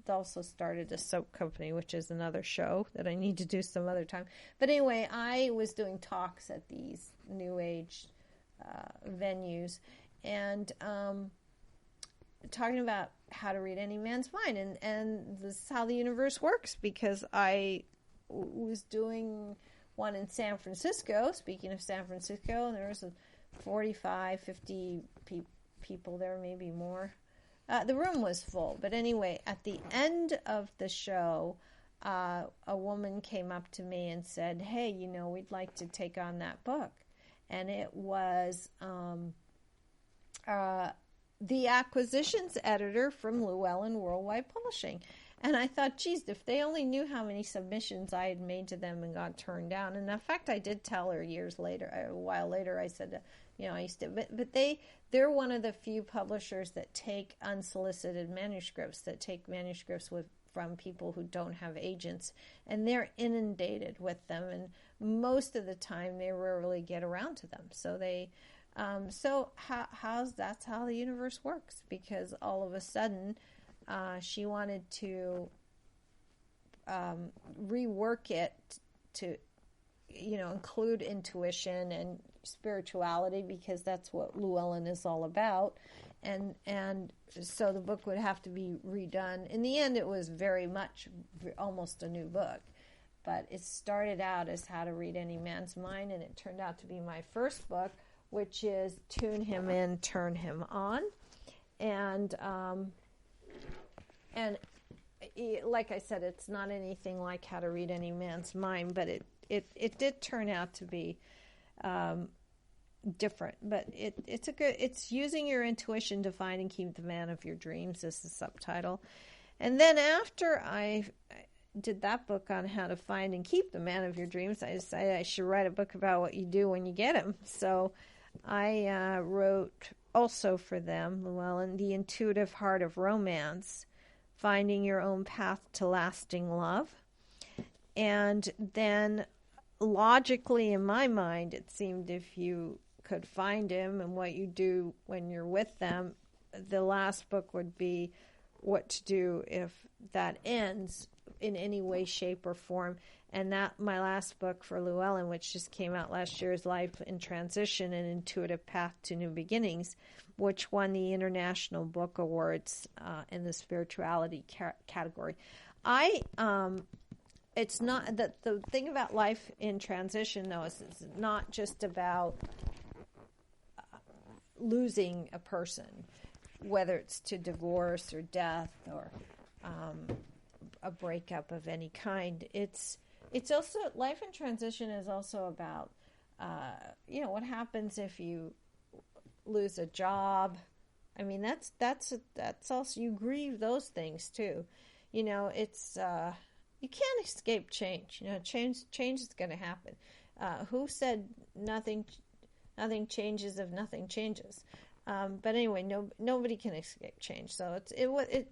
also started a soap company, which is another show that I need to do some other time. But anyway, I was doing talks at these New Age venues, and talking about how to read any man's mind, and this is how the universe works, because I was doing one in San Francisco, speaking of San Francisco, and there was 45, 50 people there, maybe more. The room was full, but anyway, at the end of the show, a woman came up to me and said, hey, we'd like to take on that book. And it was the acquisitions editor from Llewellyn Worldwide Publishing. And I thought, geez, if they only knew how many submissions I had made to them and got turned down. And in fact, I did tell her a while later, I said, I used to, but they're one of the few publishers that take unsolicited manuscripts, that take manuscripts from people who don't have agents, and they're inundated with them. And most of the time, they rarely get around to them. So that's how the universe works, because all of a sudden, she wanted to rework it to, include intuition and spirituality, because that's what Llewellyn is all about. And so the book would have to be redone. In the end, it was very much almost a new book. But it started out as How to Read Any Man's Mind, and it turned out to be my first book, which is Tune Him In, Turn Him On. And like I said, it's not anything like How to Read Any Man's Mind, but it did turn out to be different. But it's using your intuition to find and keep the man of your dreams is the subtitle. And then after I did that book on how to find and keep the man of your dreams, I decided I should write a book about what you do when you get him. So I wrote also for them, Llewellyn, The Intuitive Heart of Romance, Finding Your Own Path to Lasting Love. And then logically in my mind, it seemed if you could find him and what you do when you're with them, the last book would be What to Do If That Ends in any way, shape, or form. And that my last book for Llewellyn, which just came out last year, is Life in Transition, An Intuitive Path to New Beginnings, which won the International Book Awards in the spirituality category. It's not that the thing about Life in Transition, though, is it's not just about losing a person, whether it's to divorce or death or a breakup of any kind. It's also, Life in Transition is also about what happens if you lose a job. I mean, that's also, you grieve those things too. It's you can't escape change. Change is going to happen. Who said nothing changes if nothing changes? But anyway, nobody can escape change. So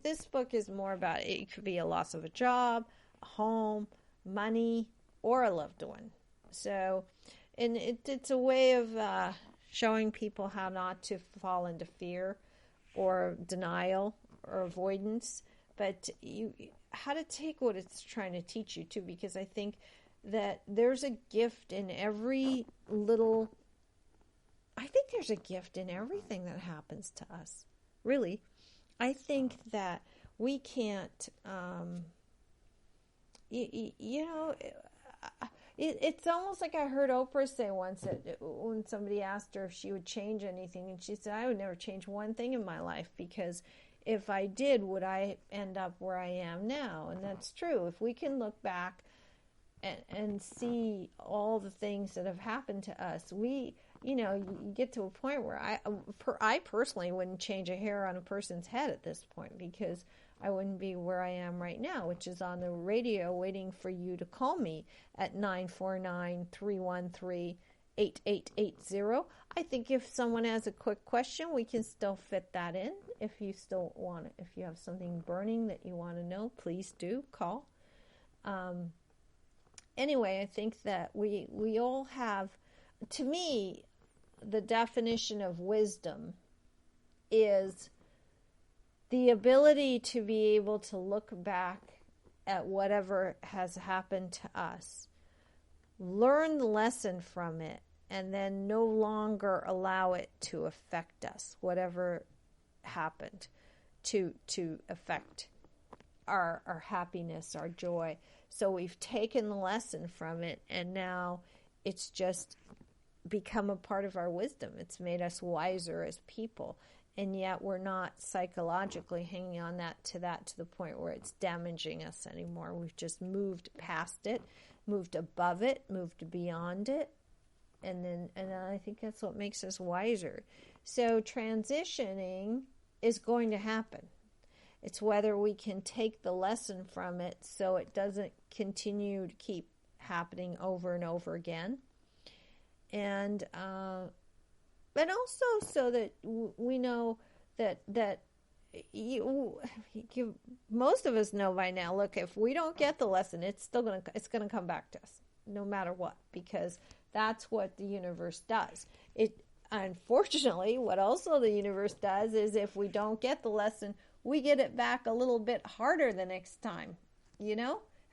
this book is more about it could be a loss of a job, a home, money, or a loved one. So, and it's a way of showing people how not to fall into fear or denial or avoidance, but how to take what it's trying to teach you too, because I think that there's a gift in every little. I think there's a gift in everything that happens to us. Really, I think that we can't. It's almost like I heard Oprah say once that when somebody asked her if she would change anything, and she said, I would never change one thing in my life, because if I did, would I end up where I am now? And that's true. If we can look back and see all the things that have happened to us, you get to a point where I personally wouldn't change a hair on a person's head at this point, because I wouldn't be where I am right now, which is on the radio waiting for you to call me at 949-313-8880. I think if someone has a quick question, we can still fit that in. If you still want it, if you have something burning that you want to know, please do call. Anyway, I think that we all have, to me, the definition of wisdom is the ability to be able to look back at whatever has happened to us, learn the lesson from it, and then no longer allow it to affect us, whatever happened, to affect our happiness, our joy. So we've taken the lesson from it, and now it's just become a part of our wisdom. It's made us wiser as people. And yet we're not psychologically hanging on to the point where it's damaging us anymore. We've just moved past it, moved above it, moved beyond it. And I think that's what makes us wiser. So transitioning is going to happen. It's whether we can take the lesson from it so it doesn't continue to keep happening over and over again. And also so that we know that most of us know by now, look, if we don't get the lesson, it's going to come back to us no matter what, because that's what the universe does. Unfortunately, what also the universe does is if we don't get the lesson, we get it back a little bit harder the next time.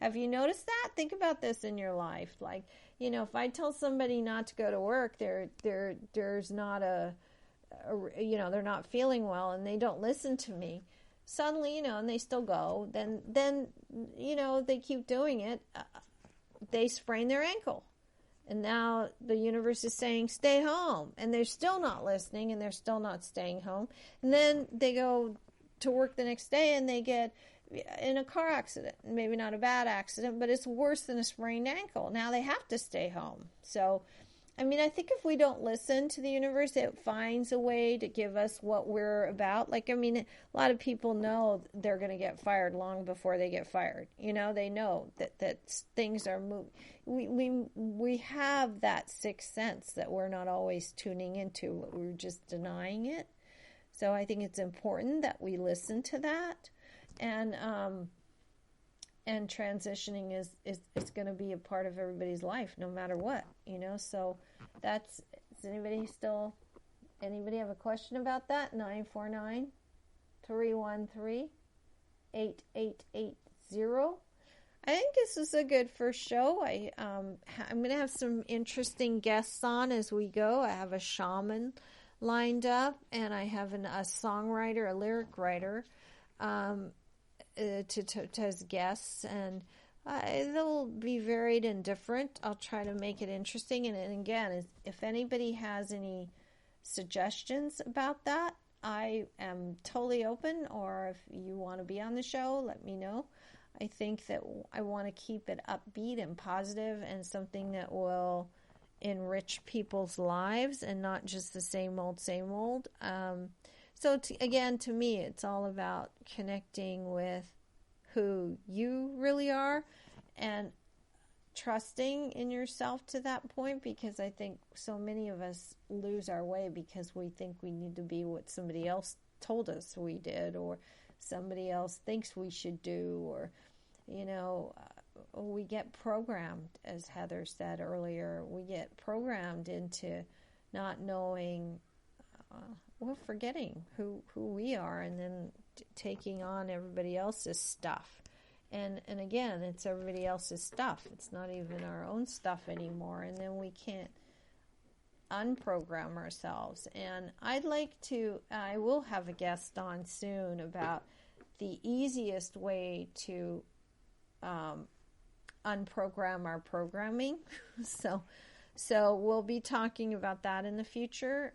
Have you noticed that? Think about this in your life. Like, if I tell somebody not to go to work, there's not they're not feeling well and they don't listen to me. Suddenly, and they still go, then they keep doing it. They sprain their ankle. And now the universe is saying, stay home. And they're still not listening and they're still not staying home. And then they go to work the next day and they get in a car accident. Maybe not a bad accident, but it's worse than a sprained ankle. Now they have to stay home. So, I think if we don't listen to the universe, it finds a way to give us what we're about. Like, a lot of people know they're going to get fired long before they get fired. They know that things are moving. We have that sixth sense that we're not always tuning into. We're just denying it. So I think it's important that we listen to that. And transitioning is going to be a part of everybody's life, no matter what, So does anybody have a question about that? 949-313-8880. I think this is a good first show. I'm going to have some interesting guests on as we go. I have a shaman lined up, and I have a songwriter, a lyric writer, as guests, and they'll be varied and different. I'll try to make it interesting, and again, if anybody has any suggestions about that, I am totally open, or if you want to be on the show, let me know. I think that I want to keep it upbeat and positive and something that will enrich people's lives and not just the same old. So again, to me, it's all about connecting with who you really are and trusting in yourself to that point, because I think so many of us lose our way because we think we need to be what somebody else told us we did, or somebody else thinks we should do, or, we get programmed, as Heather said earlier, we get programmed into not knowing, forgetting who we are, and then taking on everybody else's stuff. And again, it's everybody else's stuff. It's not even our own stuff anymore. And then we can't unprogram ourselves. And I will have a guest on soon about the easiest way to unprogram our programming. So we'll be talking about that in the future.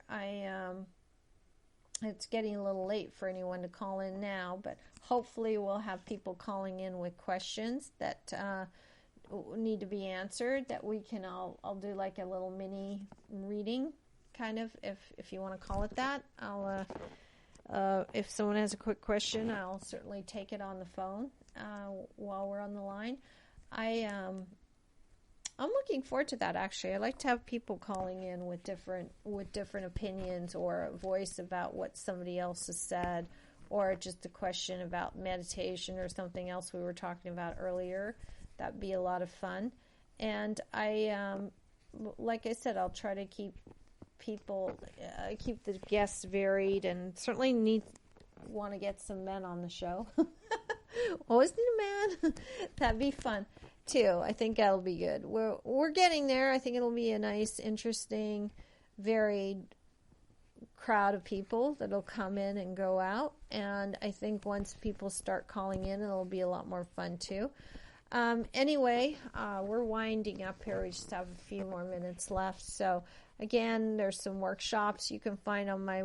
It's getting a little late for anyone to call in now, but hopefully we'll have people calling in with questions that need to be answered, that we can, I'll do like a little mini reading, kind of, if you want to call it that. If someone has a quick question, I'll certainly take it on the phone while we're on the line. I'm looking forward to that. Actually, I like to have people calling in with different opinions or a voice about what somebody else has said, or just a question about meditation or something else we were talking about earlier. That'd be a lot of fun. And like I said, I'll try to keep the guests varied, and certainly want to get some men on the show. Always need a man. That'd be fun too. I think that'll be good. We're getting there. I think it'll be a nice, interesting, varied crowd of people that'll come in and go out. And I think once people start calling in, it'll be a lot more fun too. Anyway, we're winding up here. We just have a few more minutes left. So again, there's some workshops you can find on my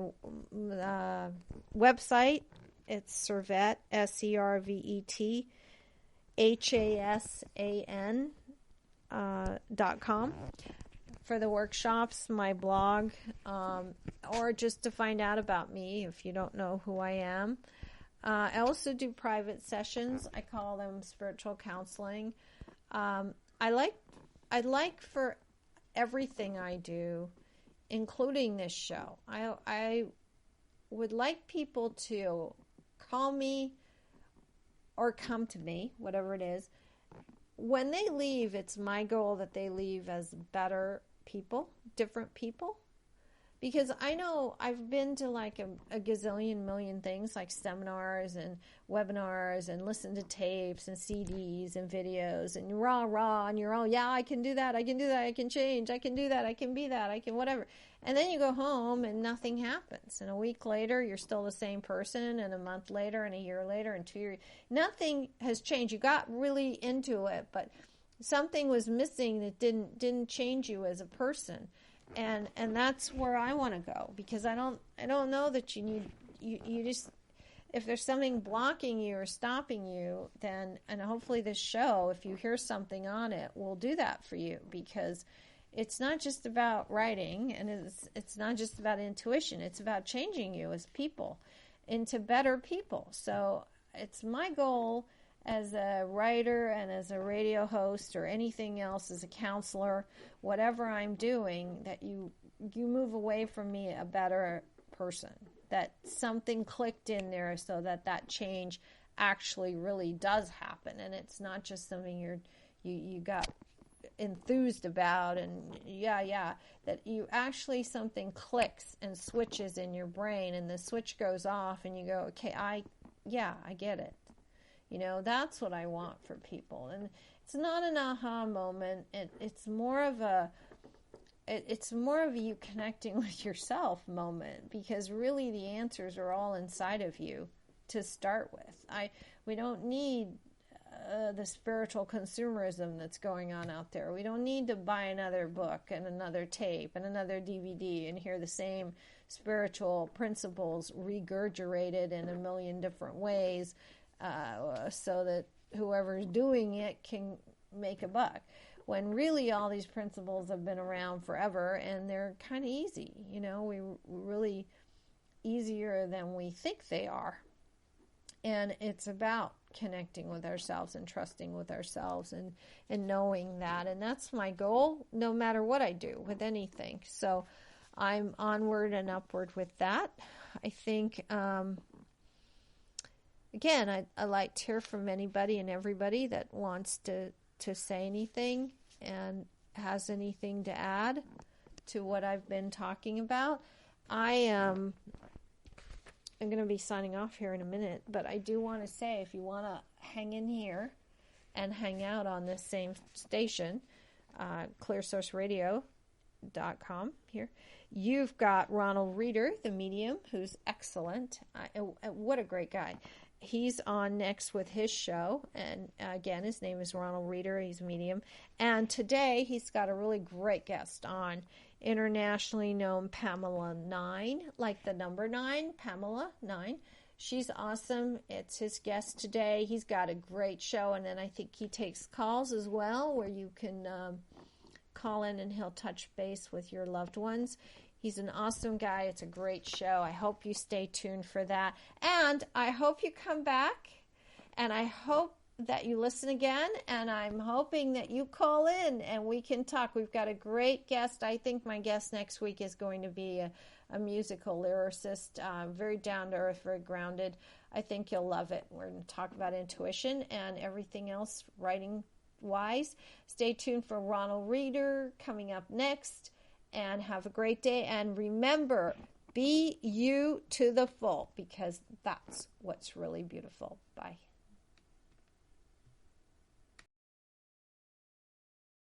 website. It's Servet, SERVET, HASAN.com for the workshops, my blog, or just to find out about me if you don't know who I am. I also do private sessions. I call them spiritual counseling. I like for everything I do, including this show. I would like people to call me or come to me, whatever it is. When they leave, it's my goal that they leave as better people, different people. Because I know I've been to like a gazillion million things, like seminars and webinars, and listened to tapes and CDs and videos, and and you're all, yeah, I can do that, I can do that, I can change, I can do that, I can be that, I can whatever. And then you go home and nothing happens. And a week later, you're still the same person, and a month later, and a year later, and 2 years. Nothing has changed. You got really into it, but something was missing that didn't change you as a person. And that's where I want to go, because I don't know that you need you just, if there's something blocking you or stopping you, then, and hopefully this show, if you hear something on it, will do that for you, because it's not just about writing, and it's not just about intuition. It's about changing you as people into better people. So it's my goal as a writer and as a radio host or anything else, as a counselor, whatever I'm doing, that you move away from me a better person, that something clicked in there so that change actually really does happen, and it's not just something you got enthused about, and that you actually, something clicks and switches in your brain, and the switch goes off, and you go, okay, I get it. That's what I want for people. And it's not an aha moment. It's more of you connecting with yourself moment, because really the answers are all inside of you to start with. We don't need the spiritual consumerism that's going on out there. We don't need to buy another book and another tape and another DVD and hear the same spiritual principles regurgitated in a million different ways, so that whoever's doing it can make a buck, when really all these principles have been around forever, and they're kind of easy. We really easier than we think they are. And it's about connecting with ourselves and trusting with ourselves, and knowing that. And that's my goal, no matter what I do with anything. So I'm onward and upward with that. I think, again, I like to hear from anybody and everybody that wants to say anything and has anything to add to what I've been talking about. I'm going to be signing off here in a minute, but I do want to say, if you want to hang in here and hang out on this same station, clearsourceradio.com here, you've got Ronald Reeder, the medium, who's excellent. What a great guy. He's on next with his show, and again, his name is Ronald Reeder. He's a medium, and today he's got a really great guest on, internationally known Pamela 9, like the number 9, Pamela 9. She's awesome. It's his guest today. He's got a great show, and then I think he takes calls as well, where you can call in and he'll touch base with your loved ones. He's an awesome guy. It's a great show. I hope you stay tuned for that. And I hope you come back. And I hope that you listen again. And I'm hoping that you call in and we can talk. We've got a great guest. I think my guest next week is going to be a musical lyricist, very down to earth, very grounded. I think you'll love it. We're going to talk about intuition and everything else writing wise. Stay tuned for Ronald Reader coming up next. And have a great day. And remember, be you to the full, because that's what's really beautiful. Bye.